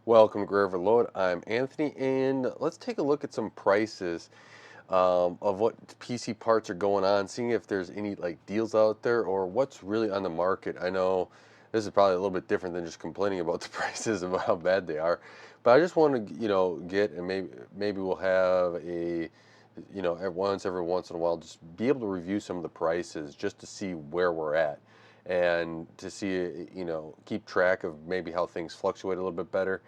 Welcome to Great Overload. I'm Anthony, and let's take a look at some prices of what PC parts are going on, seeing if there's any like deals out there or what's really on the market. I know this is probably a little bit different than just complaining about the prices of how bad they are, but I just want to, get and maybe we'll have a, every once in a while, just be able to review some of the prices just to see where we're at and to see, keep track of maybe how things fluctuate a little bit better.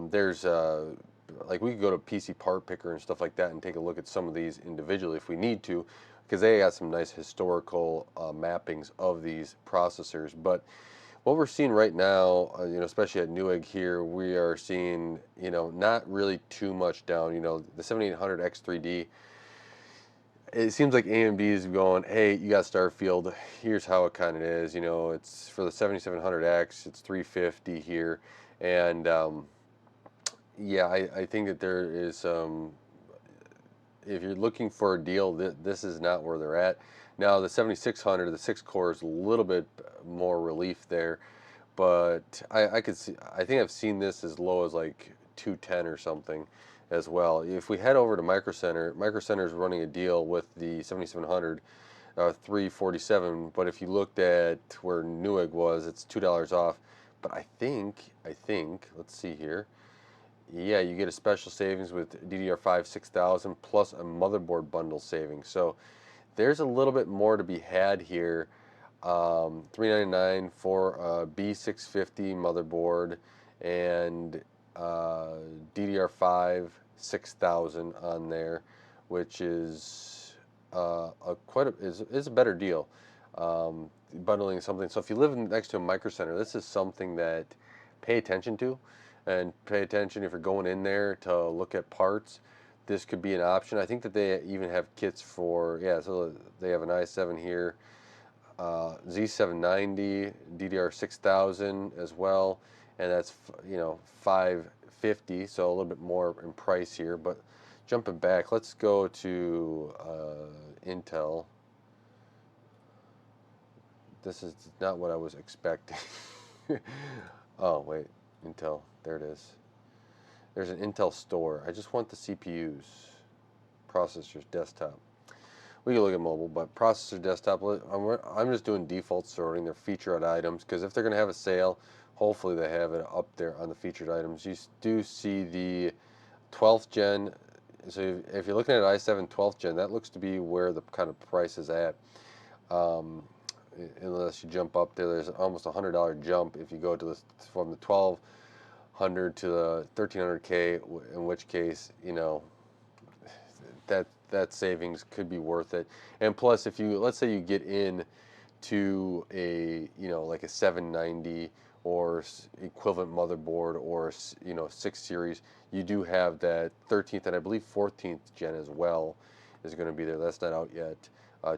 There's like we could go to PC Part Picker and stuff like that and take a look at some of these individually if we need to, because they got some nice historical mappings of these processors. But what we're seeing right now, especially at Newegg here, we are seeing, not really too much down. The 7800 X3D, it seems like AMD is going, hey, you got Starfield. Here's how it kind of is. It's for the 7700X, it's 350 here, and yeah, I think that there is if you're looking for a deal, this is not where they're at. Now the 7600, the 6 core is a little bit more relief there, but I could see, I think I've seen this as low as like 210 or something as well. If we head over to Micro Center is running a deal with the 7700, 347, but if you looked at where Newegg was, it's $2 off. But I think, let's see here. Yeah, you get a special savings with DDR5 6000 plus a motherboard bundle savings. So there's a little bit more to be had here. 399 for a B650 motherboard and DDR5 6000 on there, which is is a better deal. Bundling something. So if you live next to a micro center, this is something that pay attention to, and pay attention if you're going in there to look at parts. This could be an option. I think that they even have kits for, yeah, so they have an i7 here, Z790, DDR6000 as well, and that's 550, so a little bit more in price here. But jumping back, let's go to Intel. This is not what I was expecting. Oh wait, Intel, there it is. There's an Intel store. I just want the CPUs, processors, desktop. We can look at mobile, but processor, desktop. I'm just doing default sorting. They're featured items because if they're going to have a sale, hopefully they have it up there on the featured items. You do see the 12th gen. So if you're looking at i7 12th gen, that looks to be where the kind of price is at. Um, Unless you jump up there, there's almost $100 jump if you go to from the 1200 to the 1300K. In which case, that savings could be worth it. And plus, if you, let's say you get in to a, like a 790 or equivalent motherboard, or 6 series, you do have that 13th and I believe 14th gen as well is going to be there. That's not out yet.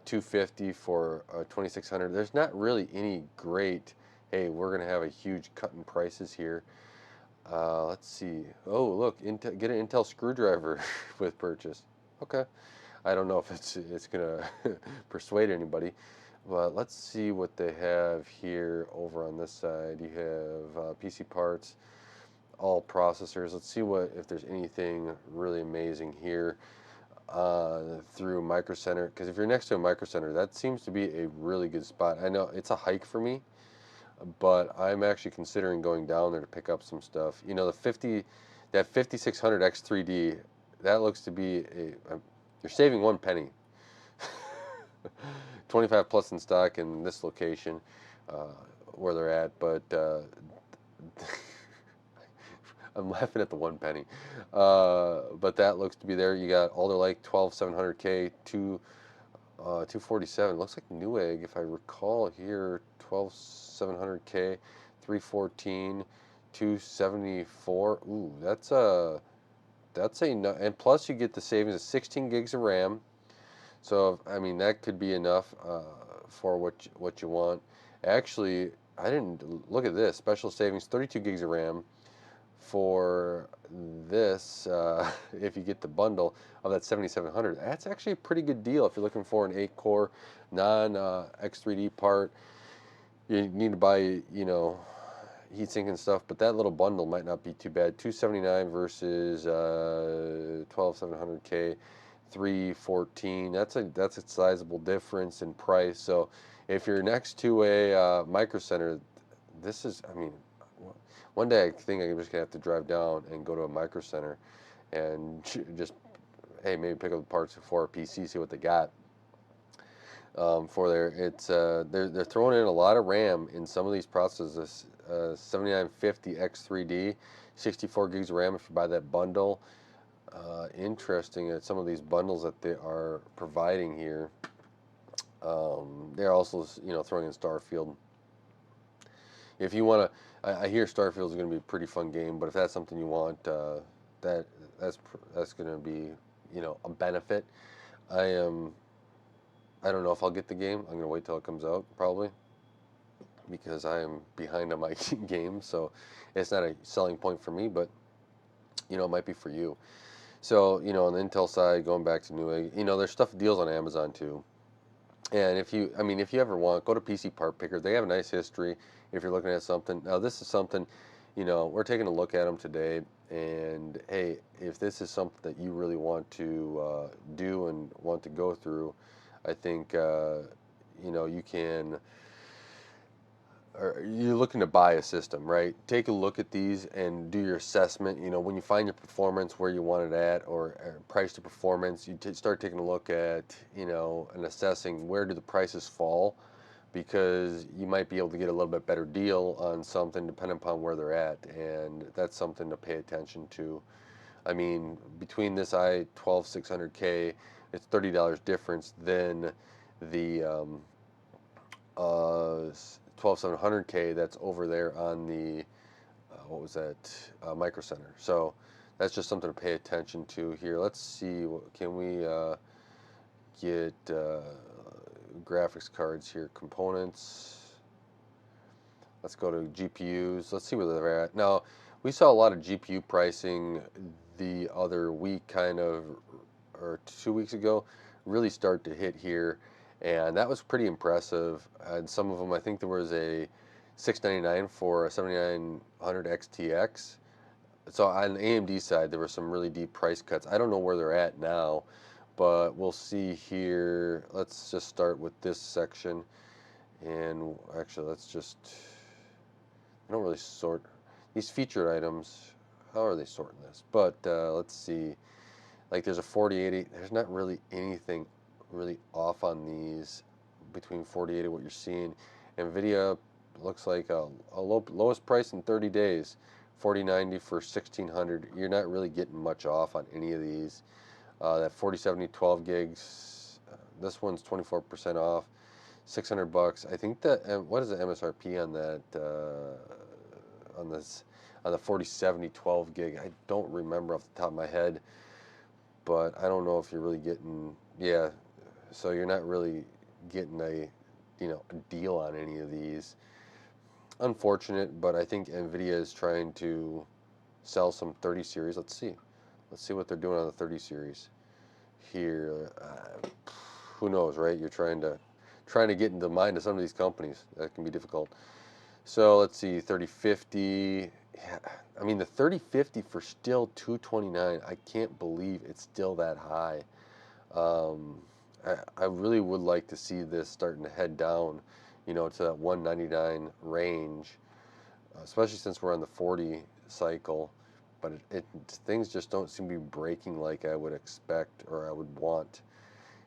250 for 2600. There's not really any great, hey, we're going to have a huge cut in prices here. Let's see. Oh, look, get an Intel screwdriver with purchase. Okay. I don't know if it's gonna persuade anybody, but let's see what they have here over on this side. You have PC parts, all processors. Let's see if there's anything really amazing here through Micro Center. Because if you're next to a Micro Center, that seems to be a really good spot. I know it's a hike for me, but I'm actually considering going down there to pick up some stuff. That 5600 X3D, that looks to be you're saving 1 penny. 25 plus in stock in this location where they're at, but I'm laughing at the 1 penny. But that looks to be there. You got Alder Lake 12700K, 247. Looks like Newegg, if I recall here, 12700K, 314, 274. Ooh, and plus you get the savings of 16 gigs of RAM. So I mean that could be enough for what you want. Actually, I didn't look at this special savings, 32 gigs of RAM for this. If you get the bundle of that 7700, that's actually a pretty good deal if you're looking for an 8-core non X3D part. You need to buy, heat sink and stuff, but that little bundle might not be too bad. 279 versus 12700K, 314. That's a sizable difference in price. So if you're next to a micro center, this is, I mean, one day I think I'm just gonna have to drive down and go to a micro center and just, hey, maybe pick up the parts for a PC, see what they got for there. It's they're throwing in a lot of RAM in some of these processors. 7950 X3D, 64 gigs of RAM if you buy that bundle. Interesting at some of these bundles that they are providing here. They're also, throwing in Starfield. If you want to, I hear Starfield is going to be a pretty fun game, but if that's something you want, that that's going to be, a benefit. I am. I don't know if I'll get the game. I'm going to wait till it comes out probably because I am behind on my game, so it's not a selling point for me, but it might be for you. So, on the Intel side, going back to Newegg, there's stuff deals on Amazon too. And if you ever want, go to PC Part Picker. They have a nice history if you're looking at something. Now, this is something, we're taking a look at them today. And hey, if this is something that you really want to do and want to go through, I think, you can, or you're looking to buy a system, right? Take a look at these and do your assessment. When you find your performance where you want it at, or price to performance, you start taking a look at, and assessing where do the prices fall, because you might be able to get a little bit better deal on something depending upon where they're at, and that's something to pay attention to. I mean, between this i12 600K, it's $30 difference than the 12700K that's over there on the what was that Micro Center. So that's just something to pay attention to here. Let's see, can we get graphics cards here, components. Let's go to GPUs. Let's see where they're at. Now, we saw a lot of GPU pricing the other week, kind of, or 2 weeks ago, really start to hit here, and that was pretty impressive. And some of them, I think there was a 699 for a 7900 XTX. So on the AMD side, there were some really deep price cuts. I don't know where they're at now, but we'll see here. Let's just start with this section, and actually, let's just. I don't really sort these featured items. How are they sorting this? But let's see. Like there's a 4080. There's not really anything really off on these between 4080 what you're seeing. Nvidia looks like a lowest price in 30 days. 4090 for 1600. You're not really getting much off on any of these. That 4070 12 gigs. This one's 24% off. $600. I think that what is the MSRP on that on this on the 4070 12 gig? I don't remember off the top of my head, but I don't know if you're really getting, yeah, so you're not really getting a deal on any of these. Unfortunate, but I think Nvidia is trying to sell some 30 series. Let's see what they're doing on the 30 series here. Who knows, right? You're trying to get into the mind of some of these companies. That can be difficult. So let's see, 3050. Yeah, I mean the 3050 for still 229. I can't believe it's still that high. Um, I really would like to see this starting to head down, to that 199 range, especially since we're on the 40 cycle. But things just don't seem to be breaking like I would expect or I would want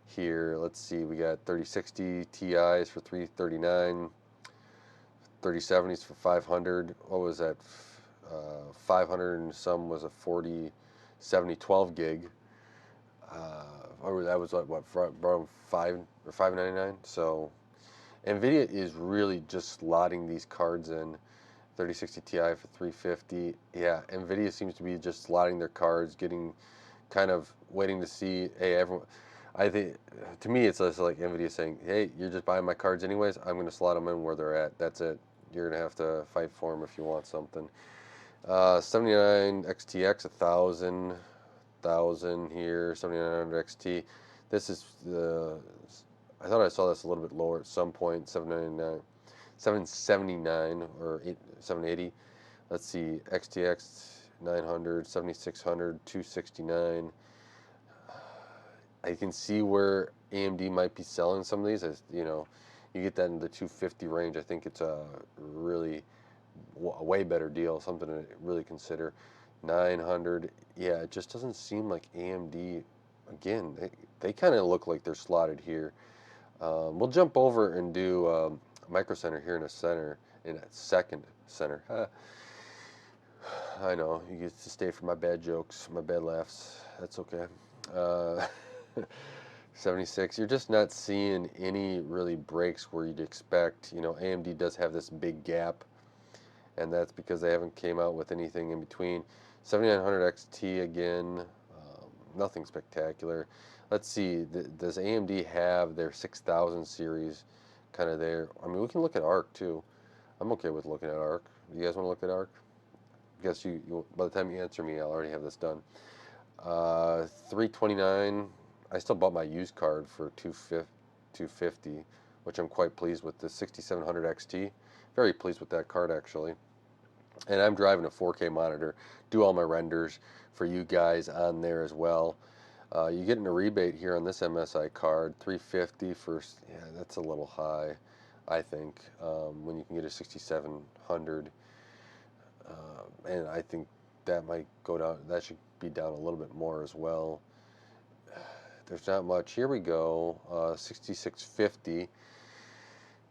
here. Let's see, we got 3060 Ti's for 339, 3070s for 500. What was that? 500 and some was a 4070 12 gig. Or that was what around 5 or 599. So Nvidia is really just slotting these cards in. 3060 Ti for 350. Yeah, Nvidia seems to be just slotting their cards, getting kind of waiting to see. Hey, everyone. I think to me it's just like Nvidia saying, "Hey, you're just buying my cards anyways. I'm going to slot them in where they're at. That's it. You're going to have to fight for them if you want something." 79 XTX 1000 here. 7900 XT. This is the. I thought I saw this a little bit lower at some point. 799. 779 or 780. Let's see, XTX 900, 7600, 269. I can see where AMD might be selling some of these. As you know, you get that in the 250 range. I think it's a really a way better deal, something to really consider. 900, yeah, it just doesn't seem like AMD. Again, they kind of look like they're slotted here. We'll jump over and do Micro Center here in a second center. I know you get to stay for my bad jokes, my bad laughs. That's okay. Uh, 76. You're just not seeing any really breaks where you'd expect. You know, AMD does have this big gap, and that's because they haven't came out with anything in between. 7900 XT again, nothing spectacular. Let's see, does AMD have their 6000 series kind of there? I mean, we can look at ARC too. I'm okay with looking at ARC. You guys want to look at ARC? I guess by the time you answer me, I'll already have this done. 329. I still bought my used card for 250, which I'm quite pleased with. The 6700 XT, very pleased with that card actually. And I'm driving a 4K monitor, do all my renders for you guys on there as well. You getting a rebate here on this MSI card, 350 for, yeah, that's a little high, I think, when you can get a 6700. And I think that might go down, that should be down a little bit more as well. There's not much. Here we go, 6650,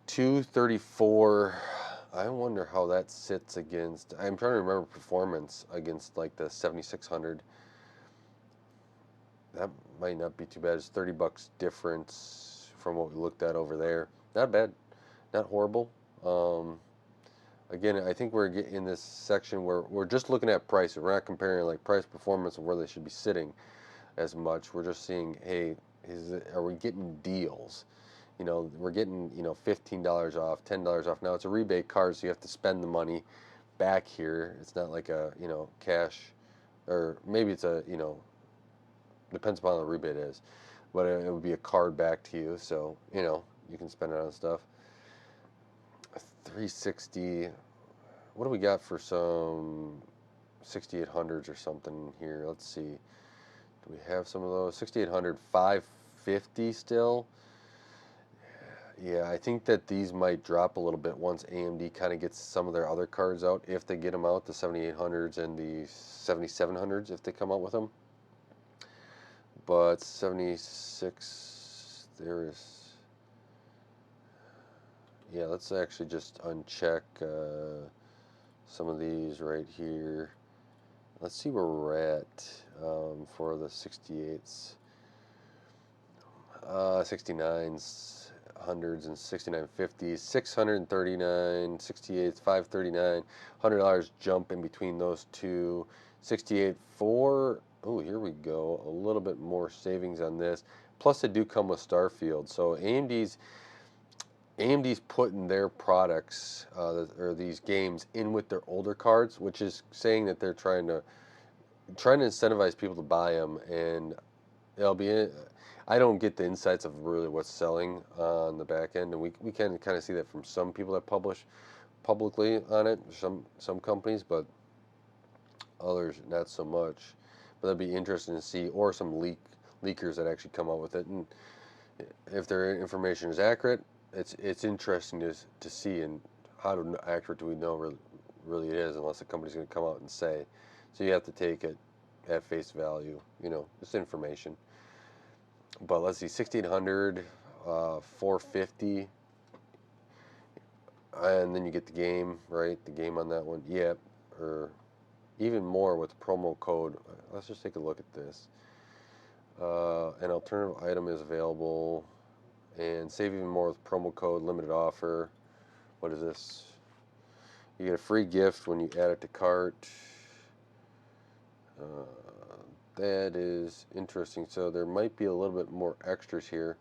234. I wonder how that sits against, I'm trying to remember performance against like the 7600. That might not be too bad. It's 30 bucks difference from what we looked at over there. Not bad, not horrible. Again, I think we're in this section where we're just looking at price. We're not comparing like price performance and where they should be sitting as much. We're just seeing, hey, are we getting deals? You know, we're getting, you know, $15 off, $10 off. Now it's a rebate card, so you have to spend the money back here. It's not like a, you know, cash, or maybe it's a, you know, depends upon how the rebate is, but it would be a card back to you, so, you know, you can spend it on stuff. 360. What do we got for some 6800s or something here? Let's see. Do we have some of those? 6800, 550 still. Yeah, I think that these might drop a little bit once AMD kind of gets some of their other cards out, if they get them out, the 7800s and the 7700s, if they come out with them. But 76, there is, yeah, let's actually just uncheck some of these right here. Let's see where we're at for the 68s. 69s, hundreds and 6950s, 639, 68s, 539, $100 jump in between those two. 68 4. Oh, here we go. A little bit more savings on this. Plus, they do come with Starfield. So AMD's putting their products or these games in with their older cards, which is saying that they're trying to incentivize people to buy them, and it'll be. I don't get the insights of really what's selling on the back end, and we can kind of see that from some people that publish publicly on it, some companies, but others not so much. But that'd be interesting to see, or some leakers that actually come out with it, and if their information is accurate, it's interesting to see, and how accurate do we know really it is, unless the company's going to come out and say. So you have to take it at face value, you know, it's information. But let's see, 1600, 450, and then you get the game, right? The game on that one, yep, or even more with the promo code. Let's just take a look at this. An alternative item is available, and save even more with promo code, limited offer. What is this? You get a free gift when you add it to cart. That is interesting. So there might be a little bit more extras here.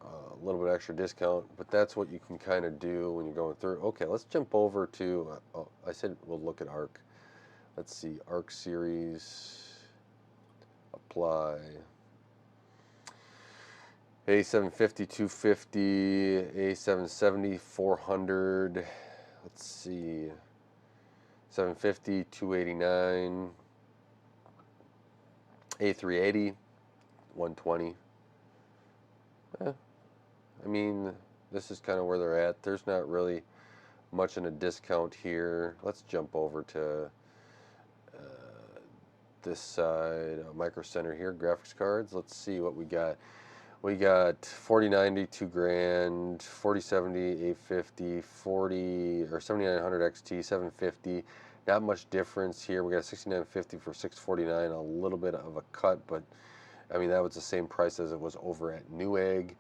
A little bit extra discount, but that's what you can kind of do when you're going through. Okay, let's jump over to, I said we'll look at ARC. Let's see, ARC series, apply. A750, 250, A770, 400. Let's see. 750, 289, A380, 120. Eh, I mean, this is kind of where they're at. There's not really much in a discount here. Let's jump over to this side, Micro Center here, graphics cards. Let's see what we got. We got 4090, 2 grand, 4070, 850, 40 or 7900 XT, 750. Not much difference here. We got 6950 for 649, a little bit of a cut, but I mean that was the same price as it was over at Newegg.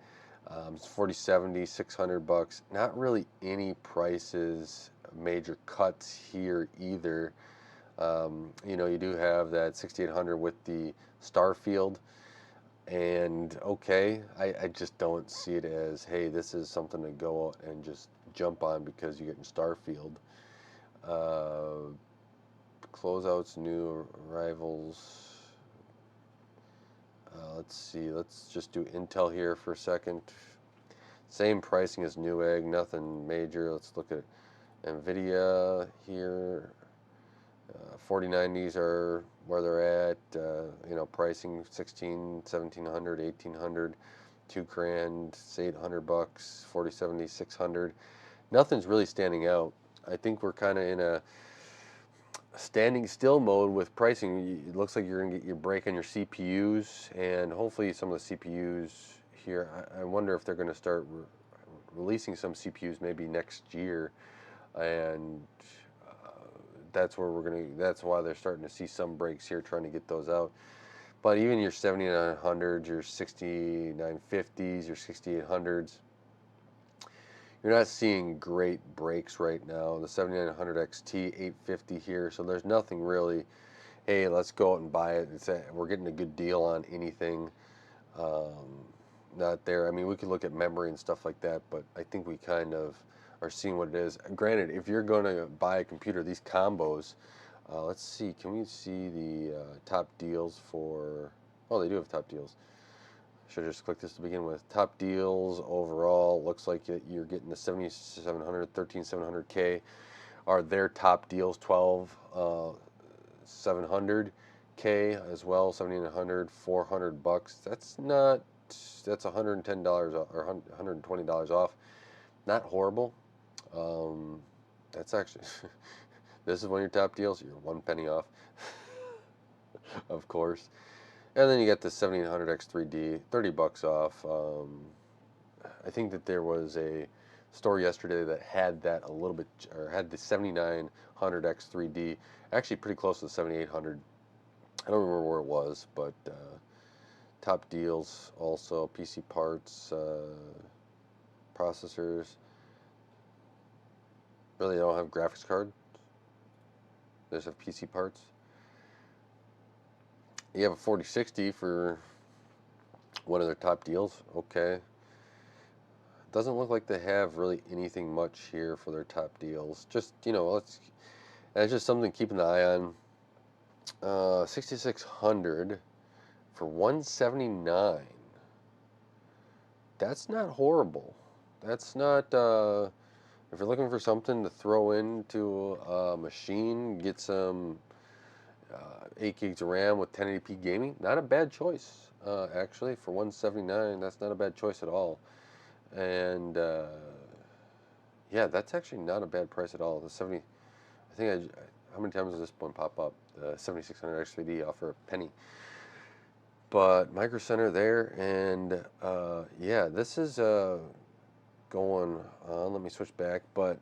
It's 4070, 600 bucks. Not really any prices, major cuts here either. You know, you do have that 6800 with the Starfield. And okay, I just don't see it as, hey, this is something to go out and just jump on because you're getting Starfield. Uh, Closeouts, new arrivals. Let's see, let's just do Intel here for a second. Same pricing as Newegg, nothing major. Let's look at Nvidia here. 4090s are where they're at. You know, pricing 16, 1700, 1800, 2 grand, it's 800 bucks, 4070, 600. Nothing's really standing out. I think we're kind of in a standing still mode with pricing. It looks like you're going to get your break on your CPUs, and hopefully some of the CPUs here. I wonder if they're going to start releasing some CPUs maybe next year, and that's where we're going to. That's why they're starting to see some breaks here, trying to get those out. But even your 7900s, your 6950s, your 6800s, you're not seeing great breaks right now. The 7900 XT, 850 here, so there's nothing really, hey, let's go out and buy it. We're getting a good deal on anything. Um, Not there. I mean, we could look at memory and stuff like that, but I think we kind of are seeing what it is. Granted, if you're going to buy a computer, these combos, let's see, can we see the top deals for, oh, they do have top deals. Should have just clicked this to begin with. Top deals overall, looks like you're getting the 7700, 13700K are their top deals. 12700K as well, 7900, 400 bucks. That's not, that's $110 or $120 off. Not horrible. That's actually, this is one of your top deals. You're 1 penny off, of course. And then you get the 7800 X3D, 30 bucks off. I think that there was a store yesterday that had that a little bit, or had the 7900 X3D, actually pretty close to the 7800. I don't remember where it was, but top deals also, PC parts, processors. Really don't have graphics card. They just have PC parts. You have a 4060 for one of their top deals. Okay. Doesn't look like they have really anything much here for their top deals. Just, you know, that's just something to keep an eye on. 6600 for 179. That's not horrible. That's not, if you're looking for something to throw into a machine, get some 8 gigs of RAM with 1080p gaming, not a bad choice. Actually, for 179, that's not a bad choice at all. And yeah, that's actually not a bad price at all. The 70, I think how many times does this one pop up? The 7600 X3D off for a penny. But Micro Center there, and yeah, this is going on. Let me switch back. But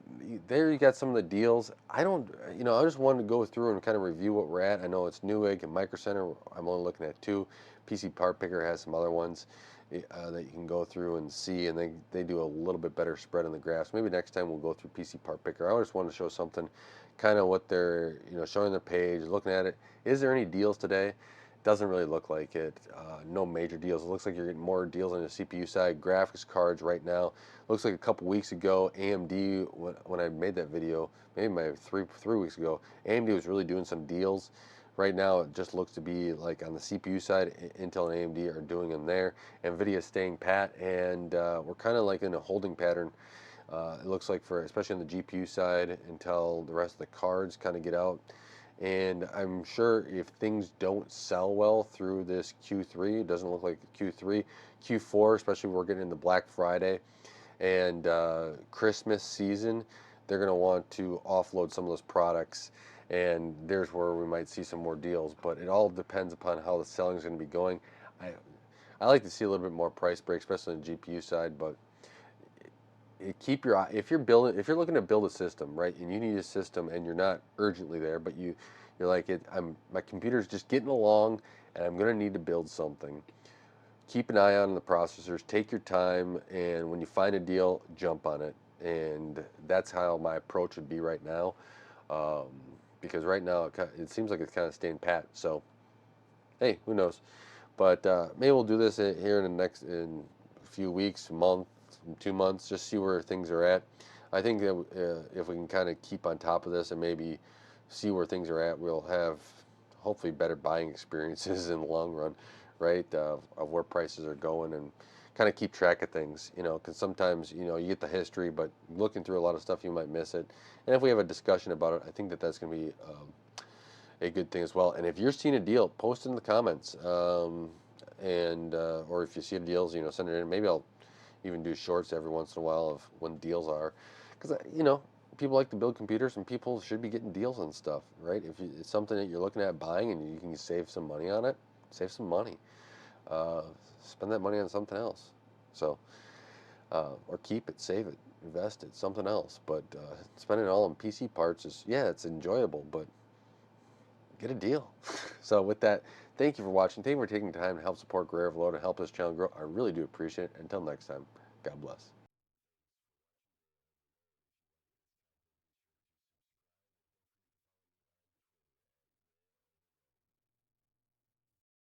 there you got some of the deals. I don't, you know, I just wanted to go through and kind of review what we're at. I know it's Newegg and Micro Center. I'm only looking at two. PC Part Picker has some other ones that you can go through and see, and they do a little bit better spread on the graphs. Maybe next time we'll go through PC Part Picker. I just wanted to show something, kind of what they're, you know, showing their page, looking at it. Is there any deals today? Doesn't really look like it. No major deals. It looks like you're getting more deals on the CPU side. Graphics cards right now. Looks like a couple weeks ago, AMD, when I made that video, maybe 3 weeks ago, AMD was really doing some deals Right now, it just looks to be like on the CPU side, Intel and AMD are doing them there. Nvidia is staying pat, and we're kind of like in a holding pattern. It looks like for especially on the GPU side until the rest of the cards kind of get out. And I'm sure if things don't sell well through this Q3, it doesn't look like Q3, Q4, especially we're getting into Black Friday and Christmas season, they're going to want to offload some of those products. And there's where we might see some more deals. But it all depends upon how the selling is going to be going. I, I like to see a little bit more price break, especially on the GPU side. But keep your eye if you're building if you're looking to build a system, right, and you need a system and you're not urgently there, but you're like my computer's just getting along and I'm going to need to build something. Keep an eye on the processors, take your time, and when you find a deal, jump on it. And that's how my approach would be right now, um, because right now it seems like it's kind of staying pat. So hey, who knows? But maybe we'll do this here in a few weeks, month, 2 months, just see where things are at. I think that if we can kind of keep on top of this and maybe see where things are at, we'll have hopefully better buying experiences in the long run, right? Of where prices are going and kind of keep track of things, because sometimes, you get the history, but looking through a lot of stuff, you might miss it. And if we have a discussion about it, I think that that's going to be a good thing as well. And if you're seeing a deal, post it in the comments. And or if you see deals, send it in. Maybe I'll even do shorts every once in a while of when deals are, because people like to build computers and people should be getting deals on stuff, right? If it's something that you're looking at buying and you can save some money on it, save some money. Uh, Spend that money on something else. So or keep it, save it, invest it, something else. But spending it all on PC parts is, yeah, it's enjoyable, but get a deal. So with that, thank you for watching. Thank you for taking time to help support Gray Overload and help this channel grow. I really do appreciate it. Until next time, God bless.